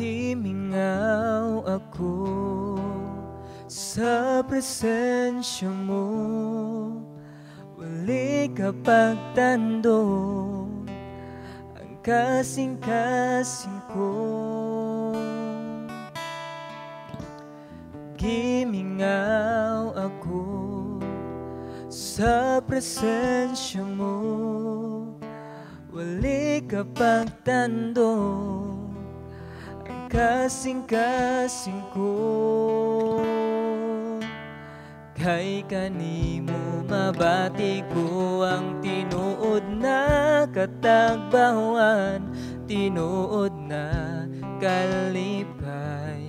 Himingaw ako sa presensya mo, wali ka pagtando, ang kasing-kasing ko. Himingaw ako sa presensya mo, wali ka pagtando, ang kasing-kasing ko. Kay kanimo mabati ko ang tinuod na katagbawan, tinuod na kalipay.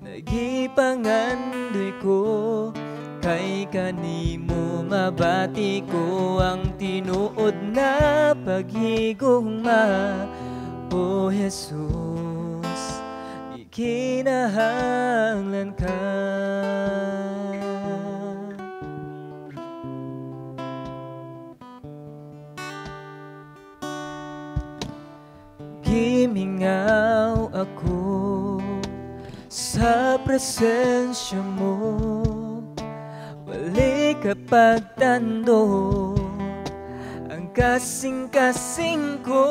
Nagipangandoy ko, kay kanimo mabati ko ang tinuod na paghigugma. O Jesus, ikinahanglan ka. Himingaw ako sa presensya mo, wali ka pagtando, ang kasing-kasing ko.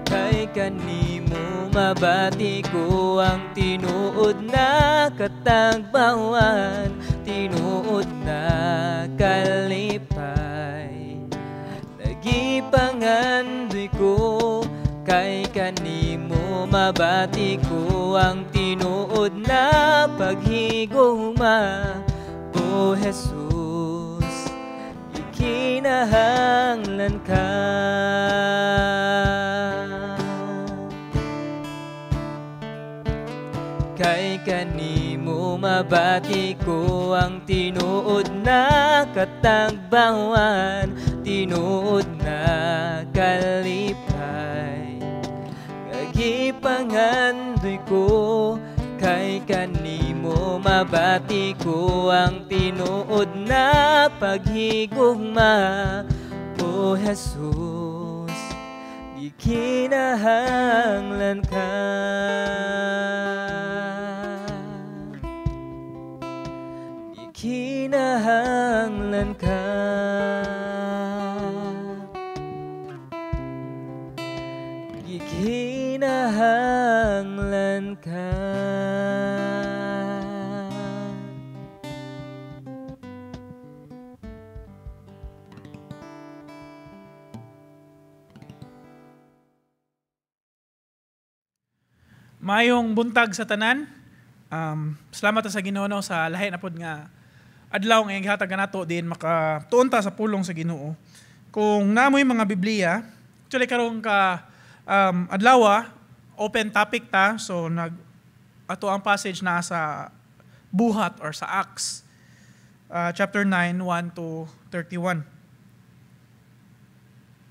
Kay kanimo mabati ko ang tinuod na katagbawan, tinuod na kalipay. Nagipangandoy ko, kay kanimo mabati ko ang tinuod na paghigugma. O Jesus, ikinahanglan ka. Kay kanimo mabati ko ang tinuod na katagbawan, tinuod na kalipay. Nagipangandoy ko, kay kanimo mabati ko ang tinuod na paghigugma. O Jesus, ikinahanglan ka. Ikinahanglan ka. Ikinahanglan ka. Mayong buntag sa tanan. Salamat sa Ginoo sa lahi na pod nga adlaw nga gihatag nato din makatuon ta sa pulong sa Ginoo. Kung namoy mga Biblia, actually karon ka adlaw open topic ta, so ato ang passage na sa Buhat or sa Acts chapter 9 1 to 31.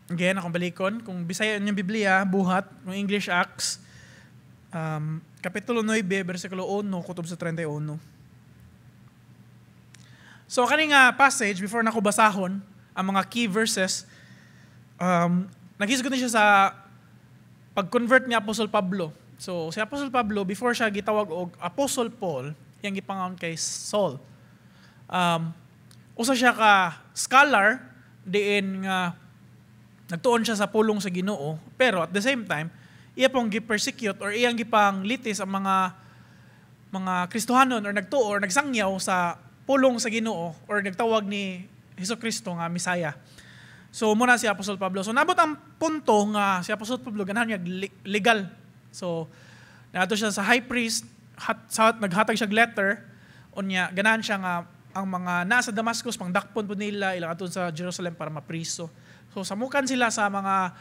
Again, akong balikon, kung Bisaya yung Biblia, Buhat, kung English Acts kapitulo 9 versikulo 1 kutob sa 31. So kaning passage, before na ko basahon ang mga key verses, naghisgot na siya sa pag-convert ni Apostol Pablo. So si Apostol Pablo, before siya gitawag og Apostle Paul, yang gipangaon kay Saul. Usa siya ka scholar diin nga nagtuon siya sa pulong sa Ginoo, pero at the same time iya pong gi-persecute or iyang gipang litis ang mga Kristohanon or nagtuo or nagsangyaw sa pulong sa Ginoo or nagtawag ni Hesukristo nga Misaya. So muna si Apostol Pablo. So nabot ang punto nga si Apostol Pablo ganahan niya legal. So nato siya sa high priest, naghatag siya letter unya ganahan siya nga ang mga nasa Damascus pangdakpon po nila ilang aton sa Jerusalem para mapriso. So samukan sila sa mga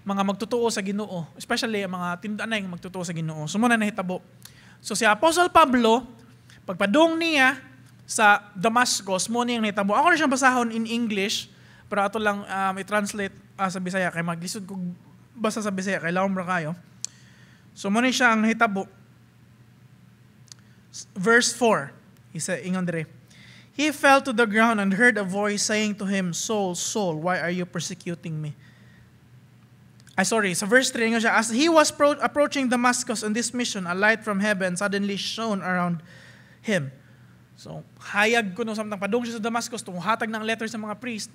magtutuo sa Ginoo, especially ang mga tindanay nga magtutuo sa Ginoo. So muna nahitabo. So si Apostol Pablo pagpadung niya sa Damascus, mo niyang nahitabo. Ako na siyang basahon in English, pero ato lang i-translate sa Bisaya kay maglisod ko basa sa Bisaya kay laom ra kayo. So mo ni siya ang nahitabo. Verse 4. Isa ingon dire. He fell to the ground and heard a voice saying to him, Saul, Saul, why are you persecuting me? Sa verse 3, nga siya, as he was approaching Damascus on this mission, a light from heaven suddenly shone around him. So, hayag ko no, samtang padung siya sa Damascus, tumuhatag ng letter sa mga priest,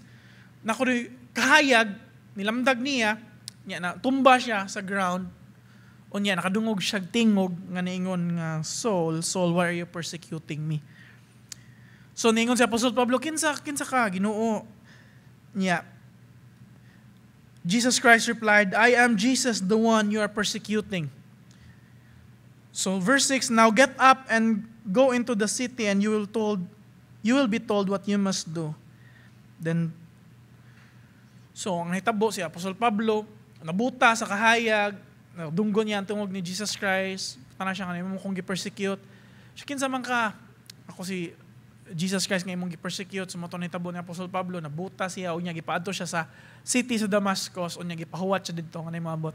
na kuno kahayag, nilamdag niya, na tumba siya sa ground, o niya, nakadungog siya tingog, nga niingon nga, Saul, why are you persecuting me? So, niingon si Apostol Pablo, kinsa ka, Ginoo, niya, Jesus Christ replied, I am Jesus, the one you are persecuting. So, verse 6, now get up and go into the city and you will be told what you must do. Then, so, ang hitabo si Apostol Pablo, nabuta sa kahayag, dunggo niya ang tungog ni Jesus Christ, tanang siya kanina mo kung gi-persecute. So, kinsa man ka, ako si Jesus Christ nga imong gi-persecute, sumato na hitabo ni Apostol Pablo, nabuta siya, o niya, gipaadto siya sa city sa Damascus, o niya, gipahuwat siya dito, nga na maabot.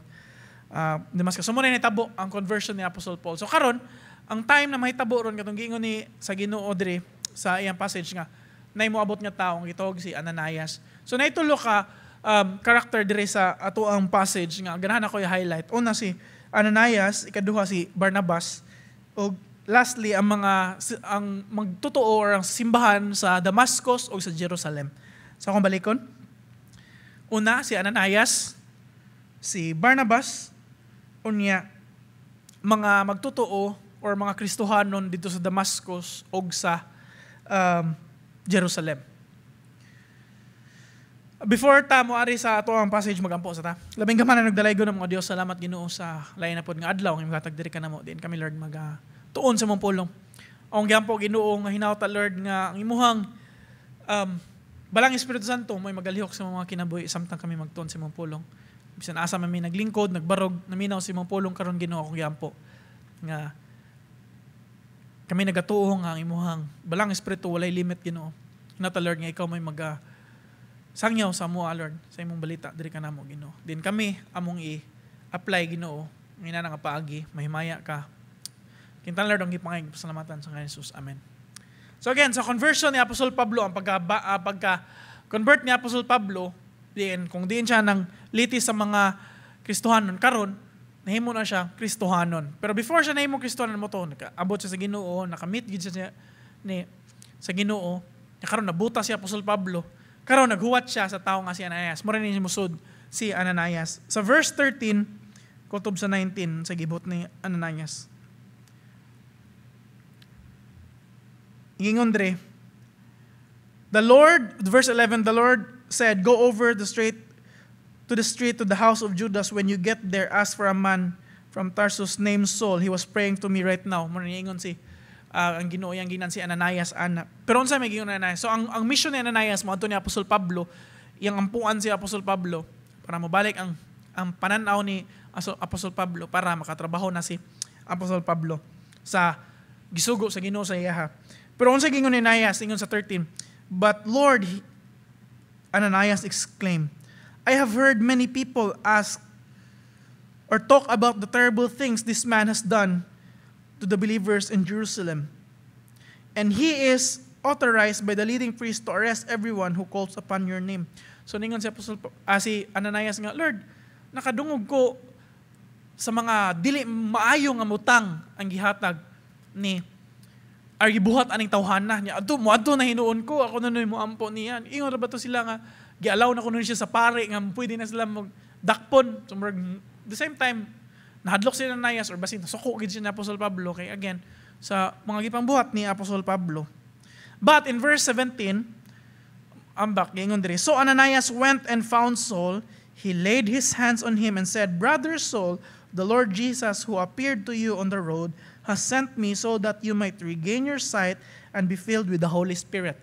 Damascus. So, muna hitabo ang conversion ni Apostol Paul. So, karon ang time na mahitabo ron, katong giingon ni sa Ginoo diri sa iyang passage nga, na moabot nga taong gitawag si Ananias. So, naitulo ka, character dire sa ato ang passage nga ganahan ako i-highlight. Una si Ananias, ikaduha si Barnabas, o lastly ang magtotoo or ang simbahan sa Damascus o sa Jerusalem. So akong balikon. Una si Ananias, si Barnabas, unya mga magtotoo or mga Kristohanon dito sa Damascus o sa Jerusalem. Before ta mo ari sa ato ang passage magampo sa ta. Labing gamana nagdalaygo ng mga Dios, salamat Ginoo sa lain na pod nga adlaw nga matag diri kanamo din kami Lord tuon sa mong pulong. Ang gyampo Ginoo nga hinawta Lord nga ang imuhang balang Espiritu Santo may magalihok sa mga kinabuhi samtang kami magtuon sa mong pulong. Bisan asa man mi naglingkod, nagbarog, naminaw sa mong pulong karon Ginoo akong gyampo nga kami nagatuo nga ang imuhang balang Espiritu walay limit Ginoo. Hinawta Lord nga ikaw may sangyaw sa mo, Lord, sa imong balita, diri ka namo, Ginoo. Din kami, among i-apply, Ginoo, ngina nga paagi, mahimaya ka. Kintan, Lord, ang gipangay, pasalamatan sa Jesus. Amen. So again, sa conversion ni Apostol Pablo, ang pagka-convert ni Apostol Pablo, kung diin siya ng litis sa mga Kristohanon, karon nahimo na siya Kristohanon. Pero before siya nahimo Kristohanon mo to, abot siya sa Ginoo, nakamit gid siya sa Ginoo, karon nabuta si Apostol Pablo, karon naghuwat siya sa tao nga si Ananias. Mura ni musud si Ananias. Sa verse 13, kutob sa 19, sa gibot ni Ananias. Ingon dre, verse 11, the Lord said, go over the street to the house of Judas. When you get there, ask for a man from Tarsus named Saul. He was praying to me right now. Mura ni ingon si ang Ginoo yang ginan si Ananias ana. Pero unsa may gingon Ananias? So ang mission ni Ananias moadto ni Apostol Pablo, yang ampuan si Apostol Pablo para mabalik ang pananaw ni Apostol Pablo para makatrabaho na si Apostol Pablo sa gisugo sa Ginoo sa iyaha. Pero unsa gingon ni Ananias ingon sa 13? But Lord, Ananias exclaimed, I have heard many people ask or talk about the terrible things this man has done to the believers in Jerusalem. And he is authorized by the leading priest to arrest everyone who calls upon your name. So ningon si Ananias nga, Lord, nakadungog ko sa mga dili maayo nga mutang ang gihatag ni gibuhat aning tawhana niya. Adto na hinuon ko, ako nunoy mo ampo niya. Ingon ra ba to sila nga gialaw na kuno siya sa pare nga pwede na sila magdakpon. So the same time nahadlok si Ananias or basin suko gid siya ni Apostol Pablo kay again sa mga gipangbuhat ni Apostol Pablo. But in verse 17, ambak gingon diri, so Ananias went and found Saul. He laid his hands on him and said, Brother Saul, the Lord Jesus who appeared to you on the road has sent me so that you might regain your sight and be filled with the Holy Spirit.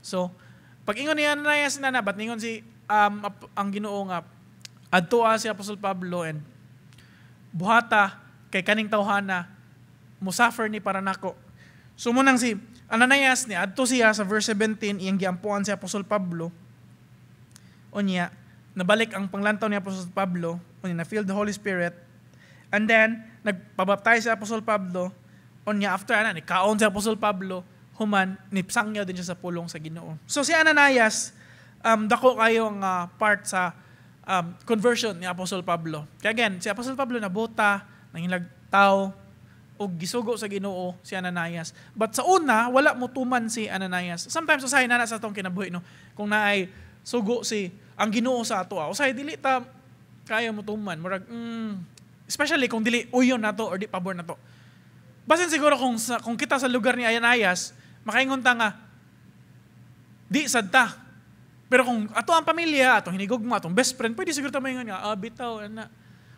So pag ingon ni Ananias na bat ningon si ang Ginoo nga adto si Apostol Pablo and buhata kay kaning tawhana musafir ni para nako. So munang si Ananias ni adto siya sa verse 17 iyang giampuan si Apostol Pablo. Unya nabalik ang panglantaw ni Apostol Pablo, unya na feel the Holy Spirit. And then nagpabaptize si Apostol Pablo. Unya after ni kaon si Apostol Pablo, human nipsangyaw din siya sa pulong sa Ginoo. So si Ananias dako kayo ang part sa conversion ni Apostol Pablo. Kaya again, si Apostol Pablo nabota, nangilagtaw, o gisugo sa Ginoo si Ananias. But sa una, wala mo tuman si Ananias. Sometimes usahay na sa itong kinabuhi, no? Kung naay sugo si ang Ginoo sa ato, usahay dili ta kaya mo tuman. Murag, especially kung dili uyon nato or di pabor nato. Basin siguro kung kita sa lugar ni Ananias, makaingon ta nga, di sad ta. Pero kung ato ang pamilya, atong hinigugma, atong best friend, pwede siguro ta maingon nga, bitaw,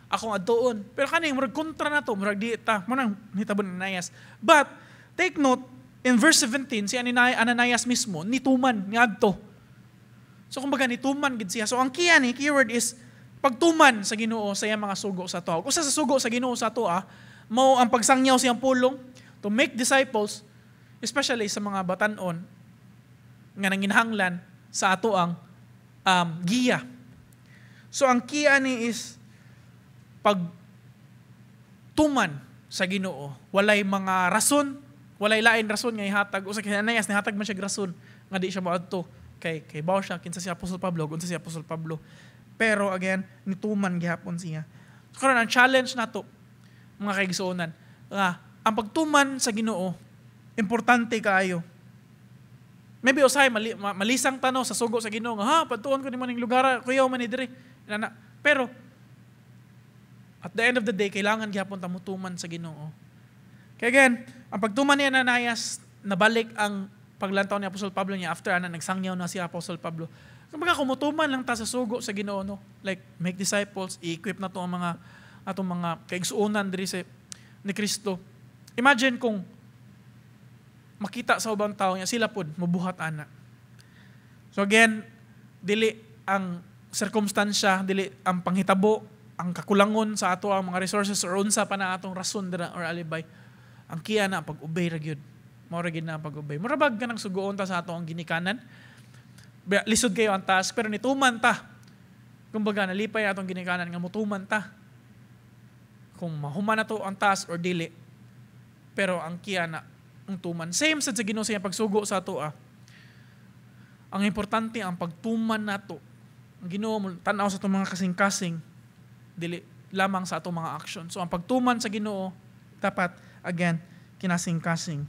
akong adtoon. Pero kaning murag kontra na to, murag di ta, manang hitabon ni Ananias. But take note, in verse 17, si Ananias mismo nituman ngadto. So kumbaga nituman gid siya. So ang keyword is pagtuman sa Ginoo sa iyang mga sugo sa ato. Usa sa sugo sa Ginoo sa ato mao ang pagsangyaw siyang pulong to make disciples, especially sa mga batan-on nga nanginhanglan sa ato ang giya. So ang is pagtuman sa Ginoo, walay mga rason, walay lain rason nga ihatag. Usa kay Ananias nihatag man siya rason nga di siya moadto kay bawo siya kinsa si Apostol Pablo, unsa si Apostol Pablo. Pero again, nituman gihapon siya. Karon ang challenge nato mga kaigsuonan, ang pagtuman sa Ginoo importante kaayo. Maybe usahay malisang tano sa sugo sa Ginoo nga padtuon ko ni maning lugar kuyaw man ni diri. Pero at the end of the day, kailangan gihapon ta mutuman sa Ginoo. Kaya again, ang pagtuman ni Ananias, nabalik ang paglantaw ni Apostol Pablo niya after nagsangyaw na si Apostol Pablo. Kumbaga kumutuman lang ta sa sugo sa Ginoo, no? Like make disciples, i-equip na to ang atong mga kaigsuonan diri ni Kristo. Imagine kung makita sa ubang tao niya sila pud mabuhat ana. So again, dili ang circumstansya, dili ang panghitabo, ang kakulangon sa ato ang mga resources or unsa pa na atong rason dira or alibay. Ang kiya na ang pag-obey ra gyud. Mao ra gyud na ang pag-obey. Murabag ka nang sugoon ta sa ato ang ginikanan. Lisod kayo ang task pero nituman ta. Kumbaga nalipay atong ginikanan nga mutuman ta. Kung mahuman na to ang task or dili. Pero ang kiya na ang tuman. Same sa Ginoo sa pagsugo sa ato. Ang importante ang pagtuman nato. Ang Ginoo mo tan-aw sa atong mga kasing-kasing dili lamang sa atong mga action. So ang pagtuman sa Ginoo dapat again kinasing-kasing.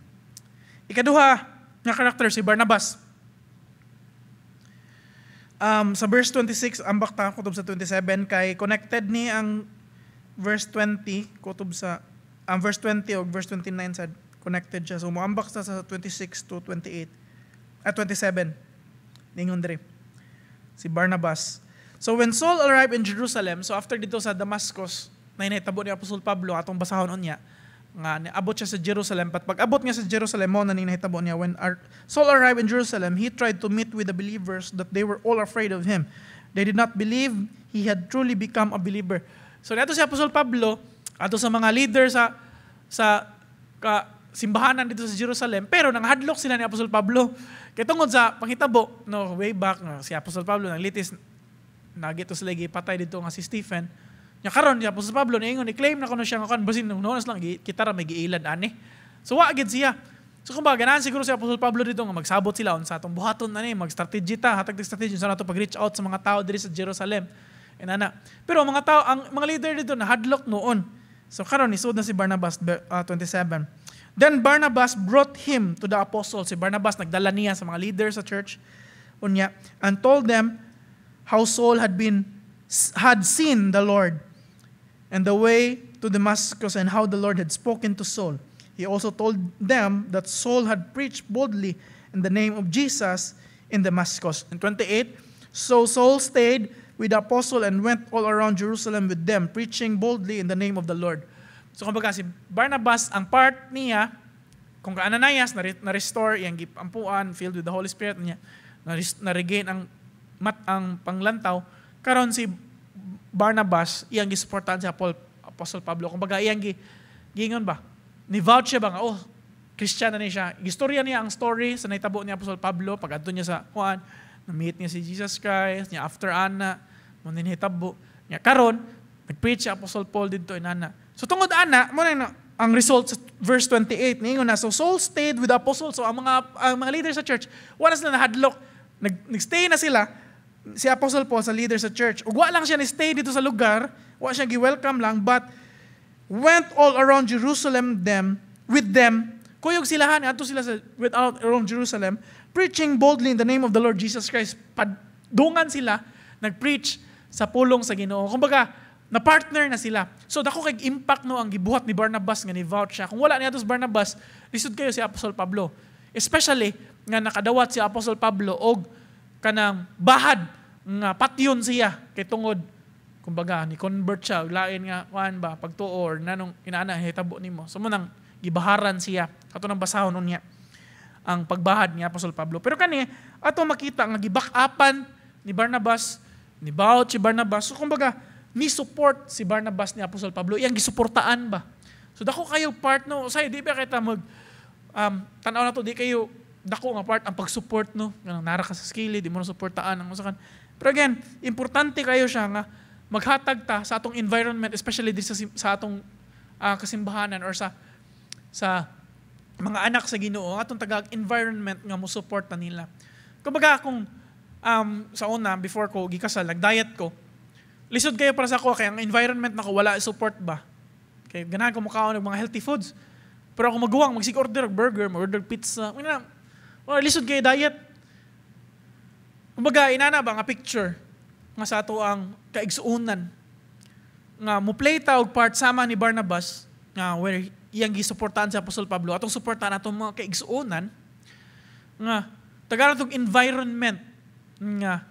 Ikaduha nga karakter si Barnabas. Sa verse 26 ambak ta kutob sa 27 kay connected ni ang verse 20 kutob sa verse 20 o verse 29 sad connected siya. So moambak sa 26 to 28 at 27 ningon diri si Barnabas. So when Saul arrived in Jerusalem, so after dito sa Damascus, na inahitabo ni Apostol Pablo, atong basahon niya, nga abot siya sa Jerusalem, pat pag abot niya sa Jerusalem, mo na inahitabo niya, when Saul arrived in Jerusalem, he tried to meet with the believers that they were all afraid of him. They did not believe he had truly become a believer. So dito si Apostol Pablo, ato sa mga leader sa simbahanan dito sa Jerusalem, pero nanghadlok sila ni Apostol Pablo. Kaya tungod sa panghitabo, no, way back, no, si Apostol Pablo nanglitis nagito sila gipatay dito nga si Stephen. Nya karon si Apostol Pablo niingon i-claim na kuno siya nga kan basin nung nonas lang kita ra may giilad ani. So wa gid siya. So kumbaga ganahan siguro si Apostol Pablo dito nga magsabot sila unsa atong buhaton ani, mag-strategy ta, hatag strategy sa nato pag-reach out sa mga tao diri sa Jerusalem. Pero mga tao, ang mga leader dito na hadlock noon. So karon isud na si Barnabas 27. Then Barnabas brought him to the apostles. Si Barnabas nagdala niya sa mga leader sa church unya and told them how Saul had seen the Lord and the way to Damascus and how the Lord had spoken to Saul. He also told them that Saul had preached boldly in the name of Jesus in Damascus. In 28, so Saul stayed with the apostle and went all around Jerusalem with them, preaching boldly in the name of the Lord. So kumbaga si Barnabas, ang part niya, kung Ananias na-restore, iyang gipampuan, filled with the Holy Spirit niya, na-regain ang panglantaw, karon si Barnabas, iyang gisuportahan si Apostol Pablo. Kumbaga iyang gingon ba? Ni-vouch siya ba nga, Christian na niya siya. Istorya niya ang story sa naitabo ni Apostol Pablo, pag adto niya sa Juan, na-meet niya si Jesus Christ, niya after ana, muna nihitabo. Niya karon, nag-preach si Apostol Paul dito inana. So tungod ana, mo na ang result sa verse 28, ningon na, so Saul stayed with the apostles. So ang mga leaders sa church, wala sila nahadlok, nag-stay na sila si Apostle Paul sa leader sa church. Ug wa lang siya ni stay dito sa lugar, wa siya gi-welcome lang, but went all around Jerusalem with them. Kuyog silahan, ato sila around Jerusalem, preaching boldly in the name of the Lord Jesus Christ. Padungan sila, nag-preach sa pulong sa Ginoo. Kumbaga, na-partner na sila. So, dako kay impact no ang gibuhat ni Barnabas nga ni-vouch siya. Kung wala niya si Barnabas, lisod kayo si Apostol Pablo. Especially, nga nakadawat si Apostol Pablo og kanang bahad nga patyon siya kay tungod kumbaga ni convert siya lain nga kuan ba pagtuo or nanong inaana hitabo nimo so mo nang gibaharan siya ato nang basahon unya ang pagbahad ni Apostol Pablo. Pero kani ato makita nga gibackupan ni Barnabas ni vouch si Barnabas. So kumbaga ni support si Barnabas ni Apostol Pablo iyang gisuportaan ba. So dako kayo part no say di ba kita mag tanaw na to di kayo dako nga part ang pag-support no nara ka sa skili di mo na suportaan ang usakan. Pero again importante kayo siya nga maghatag ta sa atong environment especially dito sa atong kasimbahanan or sa mga anak sa Ginoo atong tagag environment nga mo support ta nila. Kumbaga kung sa una before ko gikasal nag-diet ko lisod kayo para sa ako kay ang environment nako wala support ba kay ganahan ko mukaon og mga healthy foods pero ako maguwang magsig-order og burger mag-order pizza or lisod kayo diet. Kumbaga, inana ba nga picture nga sa ato ang kaigsuunan nga mo-play ta og part sama ni Barnabas nga where iyang gisuportahan si Apostol Pablo atong suportahan atong mga kaigsuunan nga tagaran tong environment nga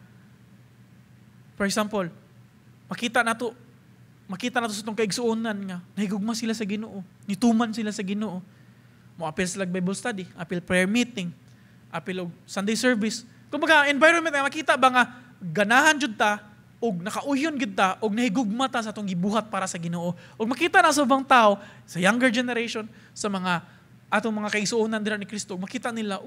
for example makita nato sa itong kaigsuunan nga nahigugma sila sa Ginoo nituman sila sa Ginoo mo apil sila Bible study apil prayer meeting apil og Sunday service. Kumbaga, environment nga makita ba nga ganahan jud ta og nakauyon gid ta og nahigugma ta sa atong gibuhat para sa Ginoo. Og makita na sa ubang tao sa younger generation sa mga atong mga kaigsuonan dira ni Kristo, makita nila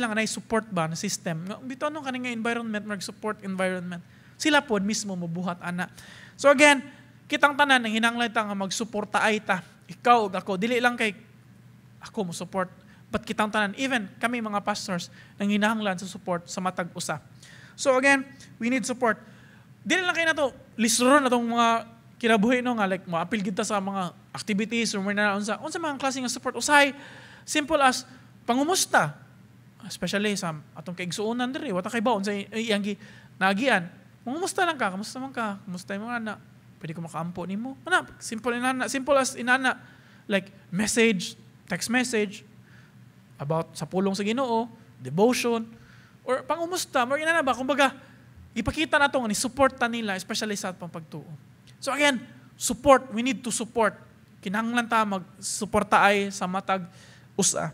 nga nay support ba na system. Nga bitaw no kani nga environment mag support environment. Sila pod mismo mobuhat ana. So again, kitang tanan nang hinanglan ta nga magsuporta ay ta. Ikaw ug ako dili lang kay ako mo support but kitang tanan, even kami mga pastors, nang hinahanglan sa support sa matag usa. So again, we need support. Dili lang kayo na to, lisron na itong mga kinabuhi no, nga like maapil kita sa mga activities or unsa mga klase ng support. Usahay, simple as pangumusta. Especially sa atong kaigsuunan diri, wata kay baon sa iyang nagian. Pangumusta lang ka, kamusta man ka, kamusta yung mga anak, pwede ko makaampo nimo. Ana, simple as inana, like message, text message, about sa pulong sa Ginoo, devotion, or pangumusta, or inana ba, kumbaga, ipakita na ito nga, ni-support ta nila, especially sa atong pagtuo. So again, support, we need to support. Kinahanglan ta mag-suporta ay sa matag usa.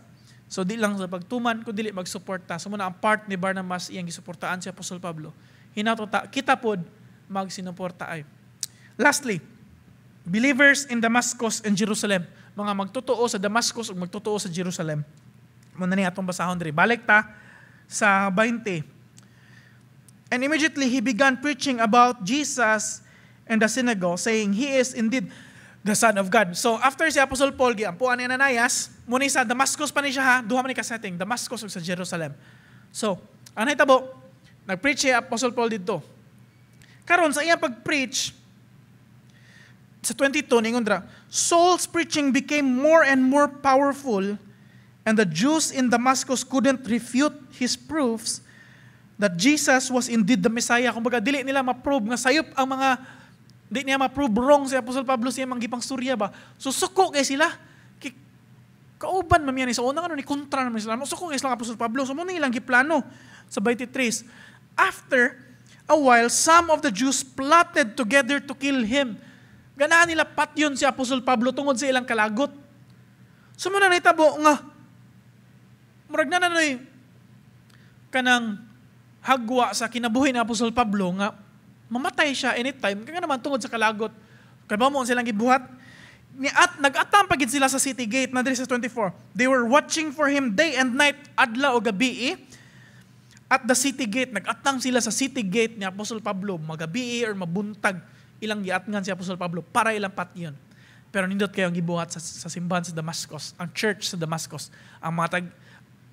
So di lang sa pagtuman, kundi dili mag-support ta. So muna ang part ni Barnabas, iyang gisuportaan si Apostol Pablo. Hinato ta, kita pod mag-sinuporta ay. Lastly, believers in Damascus and Jerusalem. Mga magtotoo sa Damascus o magtotoo sa Jerusalem. Muna ni atong basahon diri. Balik ta sa 20. And immediately he began preaching about Jesus in the synagogue, saying, He is indeed the Son of God. So after si Apostle Paul, giampuan ni Ananias, muna sa Damascus pa ni siya ha, duha man ni ka-setting, Damascus o sa Jerusalem. So, ang nahitabo, nag-preach si Apostle Paul dito. Karon sa iyang pag-preach, sa 22, ningon dra, Saul's preaching became more and more powerful, and the Jews in Damascus couldn't refute his proofs that Jesus was indeed the Messiah. Kumbaga, dili nila ma-prove nga sayop ang mga, di niya ma-prove wrong si Apostol Pablo siya manggipang surya ba. So, suko kay sila. Kauban man yan. Sa una nga ni kontra naman sila. Suko kay sila Apostol Pablo. So, muna ilang giplano sa 23. After a while, some of the Jews plotted together to kill him. Ganahan nila patyon si Apostol Pablo tungod sa ilang kalagot. So, muna naitabo nga, murag na nanoy kanang hagwa sa kinabuhi ni Apostol Pablo nga mamatay siya anytime kaya naman tungod sa kalagot. Kaya ba mo silang gibuhat? Nag-atam pagid sila sa city gate na diri sa 24. They were watching for him day and night, adlaw o gabi. At the city gate, nag-atang sila sa city gate ni Apostol Pablo, magabi or mabuntag ilang giatngan si Apostol Pablo para ilang patyon. Pero nindot kayo ang gibuhat sa simbahan sa Damascus, ang church sa Damascus, ang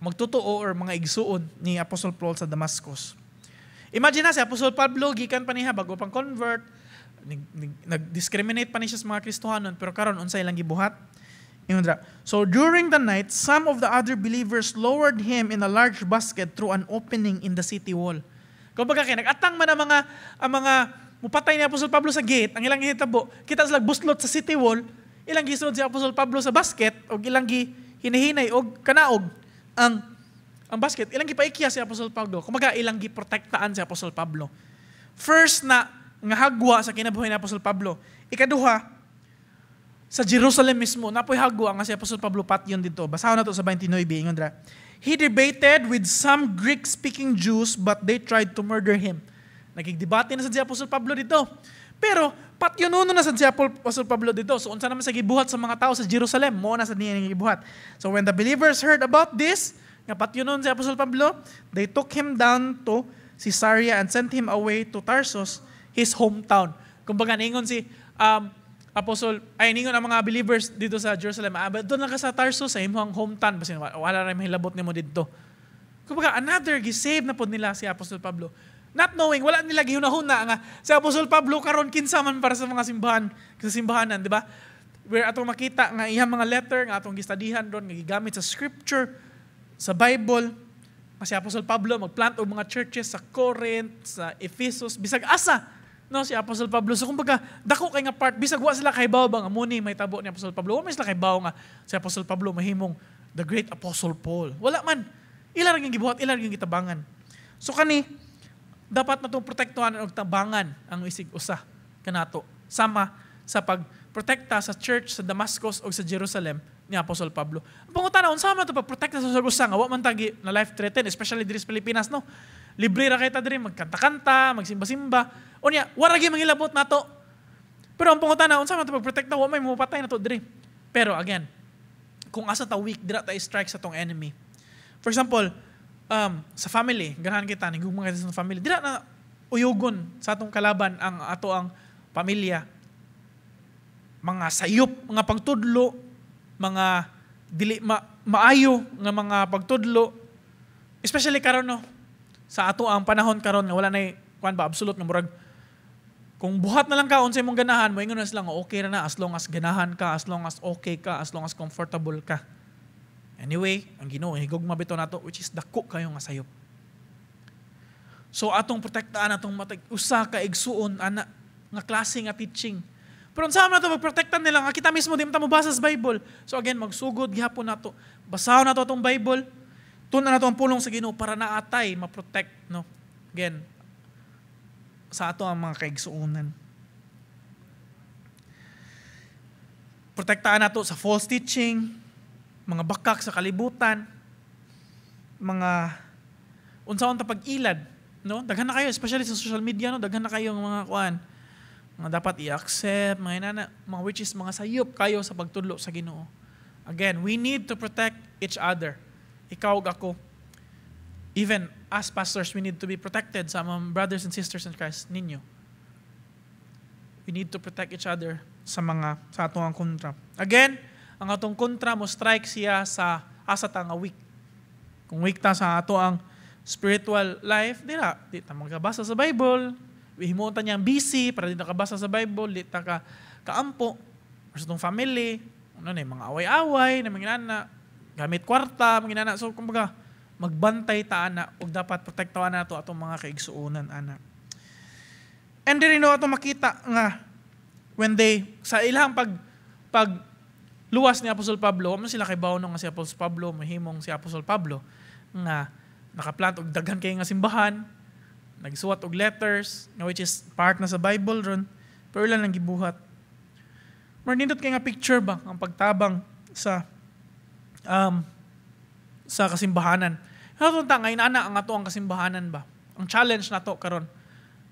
magtotoo or mga igsuon ni Apostle Paul sa Damascus. Imagine na si Apostol Pablo, gikan pa niya, bago pang convert, nag-discriminate pa niya sa mga Kristohanon, pero karon unsay lang gibuhat. So during the night, some of the other believers lowered him in a large basket through an opening in the city wall. Kung baga kaya, nag-atang man ang mga mupatay ni Apostol Pablo sa gate, ang ilang hitabo, kita sila buslot sa city wall, ilang gisunod si Apostol Pablo sa basket, o ilang hinihinay, o kanaog, ang basket, ilang gipaikya si Apostol Pablo, kumaga ilang giprotektaan si Apostol Pablo. First na, nga hagwa sa kinabuhi ni Apostol Pablo. Ikaduha, sa Jerusalem mismo, napoy hagwa nga si Apostol Pablo patyon dito. Basahon na to sa 29, ingon dra. He debated with some Greek-speaking Jews, but they tried to murder him. Nagigdebate na sa si Apostol Pablo dito. Pero, patyon na sa si Apostol Pablo dito. So, unsa naman sa gibuhat sa mga tao sa Jerusalem, mo na sa niya gibuhat. So, when the believers heard about this, nga patyon si Apostol Pablo, they took him down to Caesarea and sent him away to Tarsus, his hometown. Kumbaga, ningon si ningon ang mga believers dito sa Jerusalem, doon lang ka sa Tarsus, sa imong hometown, basin wala rin mahilabot nimo dito. Kumbaga, another gisave na po nila si Apostol Pablo. Not knowing, wala nila gihunahuna nga si Apostol Pablo karon kinsa man para sa mga simbahanan, di ba? Where atong makita nga iyang mga letter nga atong gistadihan doon nga gigamit sa scripture, sa Bible, nga si Apostol Pablo magplant og mga churches sa Corinth, sa Ephesus, bisag asa. No, si Apostol Pablo. So kumbaga, dako kay nga part, bisag wa sila kay bawo ba nga muni may tabo ni Apostol Pablo. Wa man sila kay bawo nga si Apostol Pablo mahimong the great Apostle Paul. Wala man. Ila ra gyud gibuhat, ila ra gyud gitabangan. So kani dapat natong protektuhan og tabangan ang isig usa kanato sama sa pagprotekta sa church sa Damascus o sa Jerusalem ni Apostol Pablo. Ang pangutana unsa man to pagprotekta sa usa nga wa man tagi na life threaten, especially diri sa Pilipinas, no. Libre ra kay ta diri magkanta-kanta, magsimba-simba. Unya, wala gyud manghilabot nato. Pero ang pangutana unsa man to pagprotekta, wa may mapatay nato diri. Pero again, kung asa ta weak dira ta strike sa tong enemy. For example, sa family, ganahan kita nigugma kita sa family. Dira na uyugon sa atong kalaban ang pamilya. Mga sayop, mga pagtudlo, mga dili maayo nga mga pagtudlo. Especially karon no, sa ato ang panahon karon nga wala nay kuan ba absolute nga murag kung buhat na lang ka unsay mong ganahan, moingon na sila nga okay ra na as long as ganahan ka, as long as okay ka, as long as comfortable ka. Anyway, ang Ginoo higugma bitaw nato which is dako kayo nga sayop. So atong protektaan atong matag usa ka igsuon ana nga klase nga teaching. Pero unsa man nato magprotektan nila nga kita mismo di mo basa sa Bible. So again, magsugod gihapon nato. Basahon nato atong Bible. Tuna nato ang pulong sa Ginoo para naatay ma-protect, no. Again, sa ato ang mga kaigsuonan. Protektaan nato sa false teaching, mga bakak sa kalibutan, mga unsaon ta pag-ilad, no? Daghan na kayo, especially sa social media, no? Daghan na kayo ng mga kuan, mga dapat i-accept, mga which is mga sayop kayo sa pagtudlo sa Ginoo. Again, we need to protect each other. Ikaw ug ako. Even as pastors, we need to be protected sa mga brothers and sisters in Christ ninyo. We need to protect each other sa atong kontra. Again, ang atong kontra mo strike siya sa asa ta nga weak. Kung weak ta sa ato ang spiritual life, di ta magkabasa sa Bible, himuon ta niyang busy para di ta kabasa sa Bible, di ta kaampo, or sa atong family, mga away-away, na mga inana, gamit kwarta, mga inana. So, kumbaga, magbantay ta ana ug dapat protektahan nato atong mga kaigsuonan ana. And then ato makita nga when they sa ilang pag luwas ni Apostol Pablo, man sila kay bawno nga si Apostol Pablo, mahimong si Apostol Pablo nga nakaplant og daghan kay nga simbahan, nagsuwat og letters nga which is part na sa Bible ron, pero ilan lang gibuhat. More nindot kay nga picture ba ang pagtabang sa kasimbahanan. Natunta nga inana ang ato ang kasimbahanan ba? Ang challenge nato karon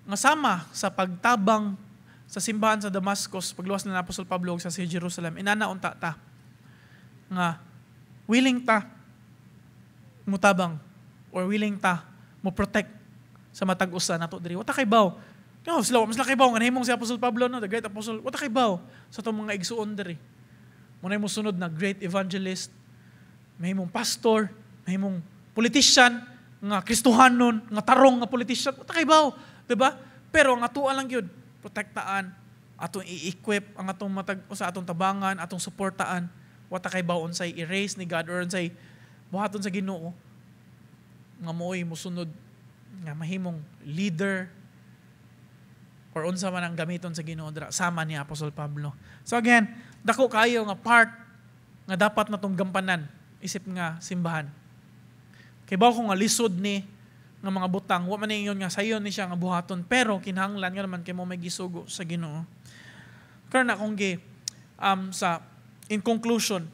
nga sama sa pagtabang sa simbahan sa Damascus, pagluwas na Apostol Pablo sa Jerusalem, inana unta ta nga willing ta mutabang or willing ta mo protect sa matag usa nato diri. Wata kay baw. No, sila kay baw nga nahimong si Apostol Pablo, no, the great apostle. Wata kay baw sa tong mga igsuon diri. Mo mo sunod na great evangelist, mahimong pastor, mahimong politician, nga Kristohanon, nga tarong, nga politician, takaybaw, diba? Pero ang atuan lang yun, protektaan, atong i-equip, ang atong sa atong tabangan, atong suportaan, watakaybaw unsay erase ni God or unsay buhaton sa Ginoo, nga mo'y musunod, nga mahimong leader, or unsa man ang gamiton sa Ginoo dira sama ni Apostol Pablo. So again, dako kayo nga part nga dapat natong gampanan isip nga simbahan. Kay bawo ko nga lisod ni nga mga butang, wa man ingon nga sayon ni siya nga buhaton, pero kinahanglan nga naman kay mo may gisugo sa Ginoo. Karon akong sa in conclusion,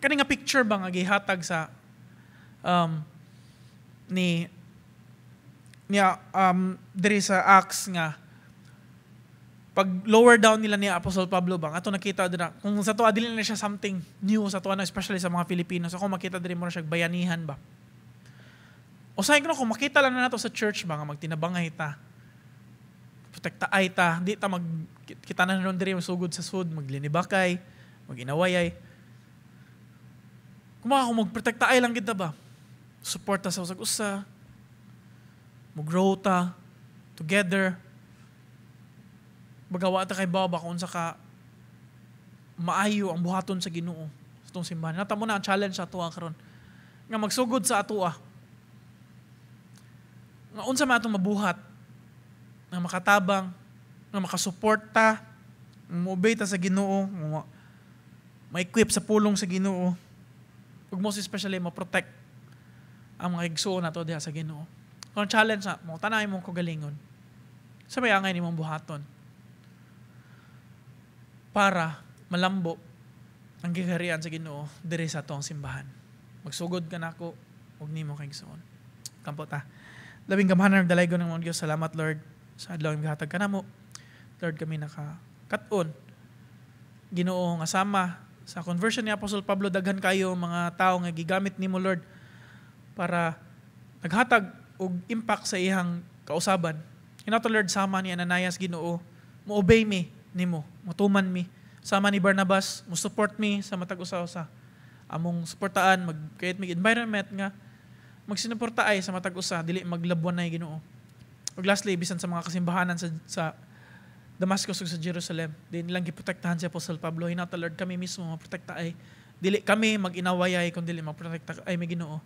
kani nga picture ba nga gihatag sa diri sa Acts nga pag lower down nila ni Apostle Pablo bang ato nakita dira kung sa tuwa dili na siya something new sa tuwa na especially sa mga Filipinos, ako makita diri mo na siya bayanihan ba. Usahay ko na kung makita lang na nato sa church ba nga magtinabangay ta, protektaay ta, di ta kita na ron diri masugod sa sud, maglinibakay, maginawayay. Kung magprotektaay lang kita ba, suporta sa usag-usa, mag-grow ta together, bagawa ta kay baba kung sa ka maayo ang buhaton sa Ginoo sa itong simbahan. Natamo na ang challenge sa atuwa karon nga magsugod sa atuwa nga unsa man atong mabuhat nga makatabang, nga makasuporta, mo-obey ta sa Ginoo, ma-equip sa pulong sa Ginoo, ug most especially ma-protect ang mga igsuon nato diha sa Ginoo. Kung challenge na mo, tanay mo kagalingon. Sabay angay nimong buhaton para malambo ang gigarian sa Ginoo diri sa atong simbahan. Magsugod ka nako ug nimo kay igsuon. Kampo ta. Labing gamahan ng dalaygon ng mga Dios. Salamat Lord sa adlaw nga gihatag kanamo. Lord, kami nakakat-on Ginoo nga sama sa conversion ni Apostol Pablo, daghan kayo mga tao nga gigamit nimo Lord para naghatag og impact sa ihang kausaban. Hinato Lord, sama ni Ananias Ginoo, mo-obey me nimo, matuman mi. Sama ni Barnabas, mo-support me sa matag usaw sa among suportaan, mag-create mig environment nga magsinuporta ay sa matag usa, dili maglabwan nay Ginoo. Ug lastly, bisan sa mga kasimbahanan sa Damascus ug sa Jerusalem, di nilang giprotektahan si Apostle Pablo. Hinato Lord, kami mismo maprotekta ay dili kami mag-inawayay kundi maprotekta ay may Ginoo.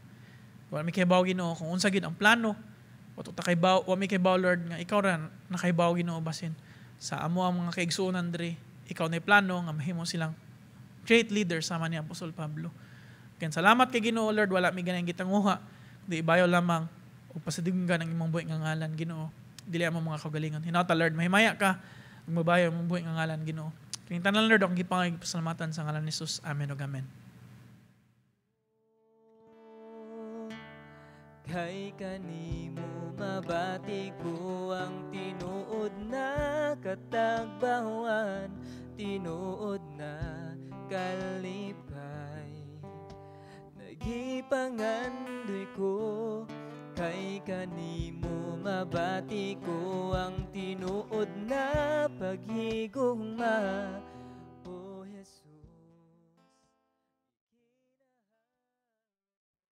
Wa mi kaybaw Ginoo kung unsa gid ang plano. Wa mi kaybaw Lord nga ikaw ra nakaybaw Ginoo basin sa amo ang mga kaigsuonan diri. Ikaw na plano nga mahimo silang great leader sama ni Apostol Pablo. Kaya salamat kay Ginoo Lord, wala mi ganang gitanguha. Di bayo lamang ug pasadigunggan ang imong buhi nga ngalan Ginoo. Dili amo mga kagalingon. Hinata Lord, mahimaya ka ug mabayo ang buhi nga ngalan Ginoo. Kini tanan Lord, akong gipasalamatan sa ngalan ni Jesus. Amen ug amen. Kay kanimo mabati ko ang tinuod na katagbawan, tinuod na kalipay. Nagipangandoy ko, kay kanimo mabati ko ang tinuod na paghigugma,